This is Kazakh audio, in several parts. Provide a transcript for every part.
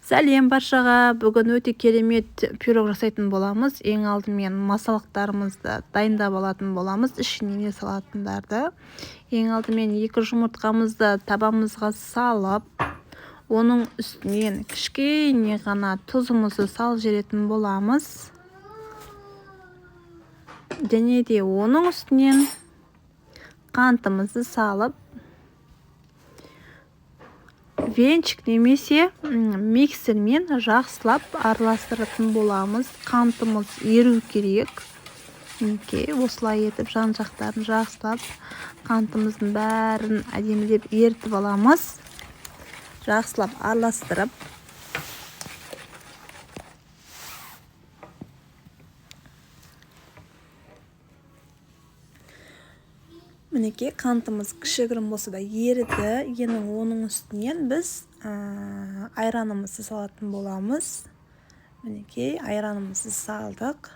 Сәлем баршаға. Бүгін өте керемет пирог жасайтын боламыз. Ең алдымен масалықтарымызды дайындап алатын боламыз. Ішіне не салатындарды. Ең алдымен 2 жұмыртқамызды табамызға салып, оның үстінен кішкене ғана тұзымызды салып жіберетін боламыз. Және де оның үстінен қантымызды салып, венчик немесе миксермен жақсылап араластыратын боламыз. Қантымыз еру керек. Осылай етіп жан-жақтарын жақсылап қантымыздың бәрін әдемілеп ертіп аламыз. Жақсылап араластырып, мінекей қантымыз кішігірім болса да еріді. Енді оның үстінен біз айранымызды салатын боламыз. Мінекей айранымызды салдық.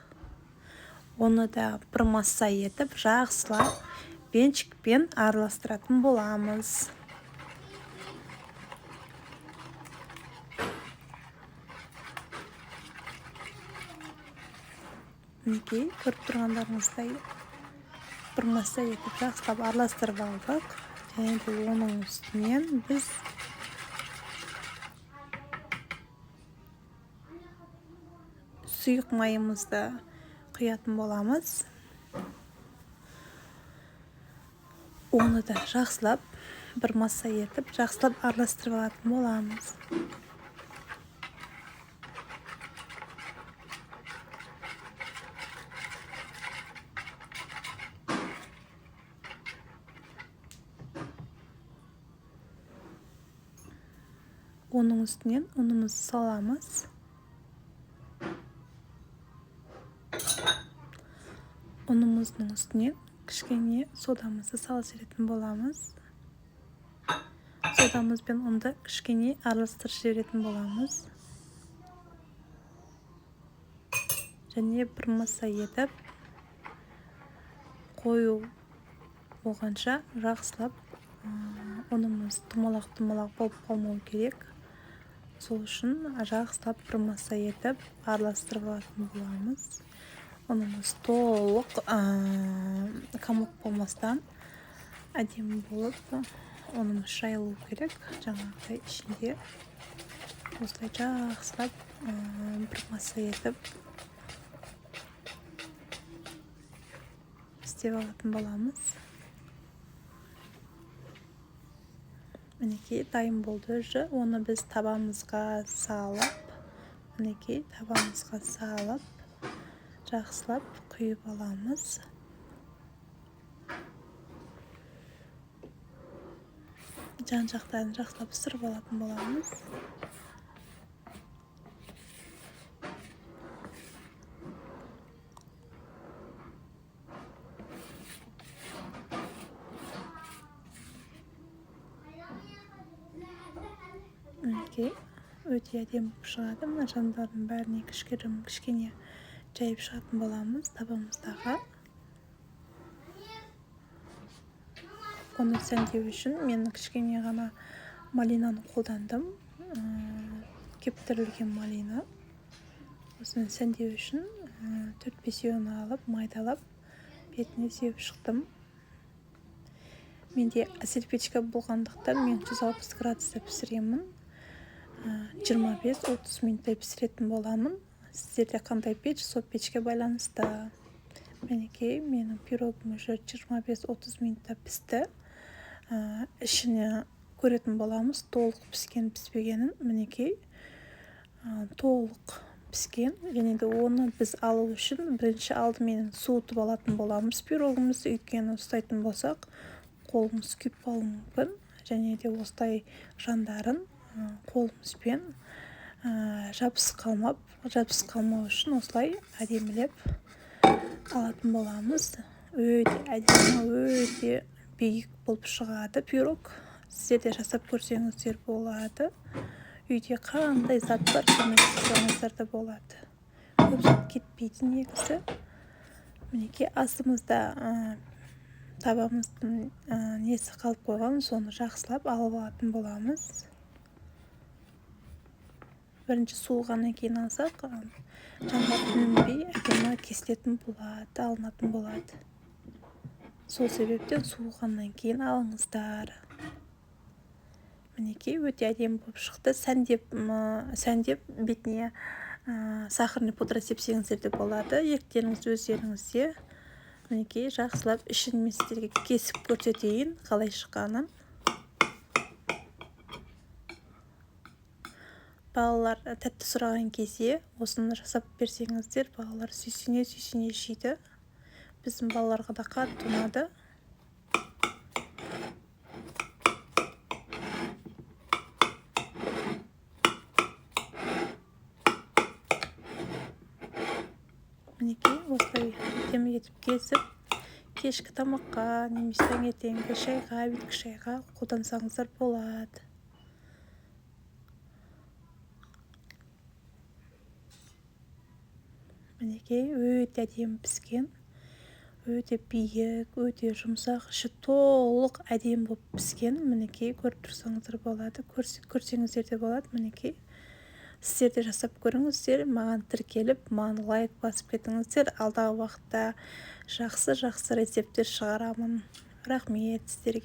Оны да бір масса етіп жақсылап венчикпен араластыратын боламыз. Мінекей көріп тұрғандарыңыздай бір масса етіп жақсылап араластырып алдық. Және де оның үстінен біз сұйық майымызды құятын боламыз. Оны да жақсылап бір масса етіп жақсылап араластырып алатын боламыз. Оның үстінен ұнымызды саламыз. Ұнымыздың үстінен кішкене содамызды салып жіберетін боламыз. Содамыз бен ұнды кішкене араластырып жіберетін боламыз. Және бір масса етіп қою болғанша жақсылап ұнымыз тұмалақ болып қалмау керек. Сол үшін жақсылап бір масса етіп араластырып алатын боламыз. Ұнымыз толық комок болмастан әдемі болып ұнымыз жайылу керек. Жаңағыдай ішінде осылай жақсылап бір масса етіп істеп алатын боламыз. Мінекей дайын болды. Оны біз табамызға салып, жақсылап құйып аламыз. Жан-жақтарын жақсылап пісіріп алатын боламыз. Өте әдемі шығады. Мына жандардың бәріне кішкене жайып шығатын боламыз табамыздағы. Оны сәндеу үшін мен кішкене ғана малинаны қолдандым. Кептірілген малина. Осыны сәндеу үшін 4-5 алып, майдалап, бетіне сеуіп шықтым. Менде асельпечка болғандықтан мен 160 градуста пісіремін. 25-30 минуттай пісіретін боламын. Сіздерде қандай пеш, сол печке байланысты. Мінекей менің пирогым уже 25-30 минутта пісті. Ішіне көретін боламыз толық піскен піспегенін. Мінекей толық піскен. Және де оны біз алу үшін бірінші алдымен суытып алатын боламыз пирогымызды. Өйткені ұстайтын болсақ қолымыз күйіп қалуы мүмкін. Және де осылай жандарын қолымызбен жабысып қалмау үшін осылай әдемілеп алатын боламыз. Өте әдемі, өте биік болып шығады пирог. Сіздер де жасап көрсеңіздер болады. Үйде қандай зат бар, соны жасаңыздар да болады. Көп зат кетпейді негізі. Мінекей астымызда табамыздың несі қалып қойған, соны жақсылап алып алатын боламыз. бірінші суығаннан кейін алсақ, жаңғақ бүлінбей әдемі кесілетін болады, алынатын болады. Сол себептен суығаннан кейін алыңыздар. Мінекей өте әдемі болып шықты. Сәндеп бетіне сахарный пудра сепсеңіздер де болады. Еріктеріңіз өздеріңізде. Мінекей жақсылап ішін мен сіздерге кесіп көрсетейін қалай шыққанын. Балалар тәтті сұраған кезде осыны жасап берсеңіздер, балалар сүйсіне жейді. Біздің балаларға да қатты ұнады. Мінекей осылай әдемі етіп кесіп, кешкі тамаққа немесе таңертеңгі шайға, беткі шайға қолдансаңыздар болады. Мінекей өте әдемі піскен, өте биік, өте жұмсақ, іші толық әдемі болып піскен. Мінекей көріп тұрсаңыздар болады, көрсеңіздер де болады. Мінекей сіздер де жасап көріңіздер, маған тіркеліп, маған лайк басып кетіңіздер. Алдағы уақытта жақсы рецепттер шығарамын. Рахмет сіздерге.